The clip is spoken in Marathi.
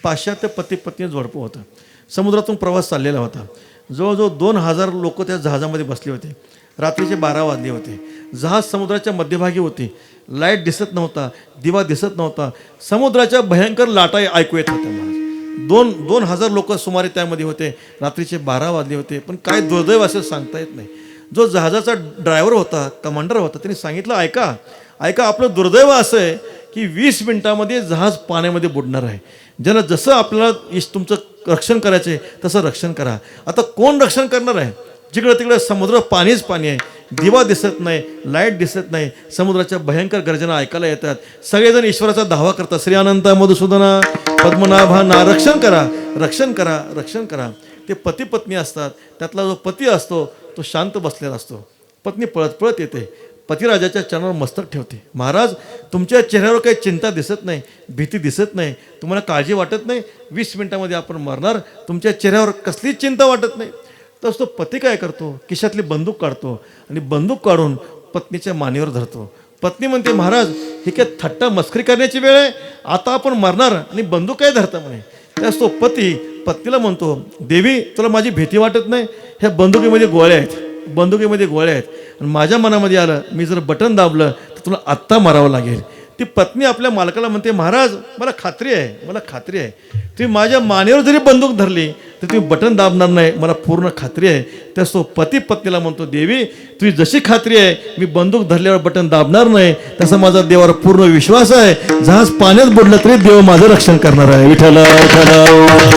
पाश्चात्य पती पत्नी जोडपं होतं. समुद्रातून प्रवास चाललेला होता. जवळजवळ 2000 लोक त्या जहाजामध्ये बसले होते. रात्रीचे 12 वाजले होते. जहाज समुद्राच्या मध्यभागी होते. लाईट दिसत नव्हता, दिवा दिसत नव्हता. समुद्राच्या भयंकर लाटा ऐकू येत होत्या. महाराज 2000 लोक सुमारे त्यामध्ये होते. रात्रीचे 12 वाजले होते. पण काय दुर्दैव असं सांगता येत नाही. जो जहाजाचा ड्रायव्हर होता, कमांडर होता, त्यांनी सांगितलं, ऐका ऐका, आपलं दुर्दैव असं आहे की 20 मिनिटामध्ये जहाज पाण्यामध्ये बुडणार आहे. ज्याला जसं आपल्याला तुमचं रक्षण करायचं आहे तसं रक्षण करा. आता कोण रक्षण करणार आहे? जिकडं तिकडं समुद्र पाणीच पाणी आहे. दिवा दिसत नाही, लाईट दिसत नाही. समुद्राच्या भयंकर गर्जना ऐकायला येतात. सगळेजण ईश्वराचा धावा करतात, श्री अनंत मधुसूदना पद्मनाभांना रक्षण करा, रक्षण करा, रक्षण करा. ते पती पत्नी असतात. त्यातला जो पती असतो तो शांत बसलेला असतो. पत्नी पळत पळत येते, पतिराजाच्या चरणावर मस्तक ठेवते. महाराज, तुमच्या चेहऱ्यावर काही चिंता दिसत नाही, भीती दिसत नाही, तुम्हाला काळजी वाटत नाही. 20 मिनिटामध्ये आपण मरणार, तुमच्या चेहऱ्यावर कसलीच चिंता वाटत नाही. तर तो पती काय करतो? खिशातली बंदूक काढतो आणि बंदूक काढून पत्नीच्या मानेवर धरतो. पत्नी म्हणते, महाराज, ही काय थट्टा मस्करी करण्याची वेळ आहे? आता आपण मरणार आणि बंदूक काय धरता म्हणे. त्यास तो पती पत्नीला म्हणतो, देवी, तुला माझी भीती वाटत नाही? ह्या बंदुकीमध्ये गोळ्या आहेत, बंदुकीमध्ये गोळ्या आहेत. आणि माझ्या मनामध्ये आलं, मी जर बटन दाबलं तर तुला आत्ता मारावं लागेल. ती पत्नी आपल्या मालकाला म्हणते, महाराज, मला खात्री आहे, मला खात्री आहे, तुम्ही माझ्या मानेवर जरी बंदूक धरली तर तुम्ही बटन दाबणार नाही, मला पूर्ण खात्री आहे. त्यास तो पती पत्नीला म्हणतो, देवी, तुझी जशी खात्री आहे मी बंदूक धरल्यावर बटन दाबणार नाही, तसा माझा देवावर पूर्ण विश्वास आहे. जहाज पाण्यात बुडलं तरी देव माझं रक्षण करणार आहे. विठ्ठल विठ्ठल.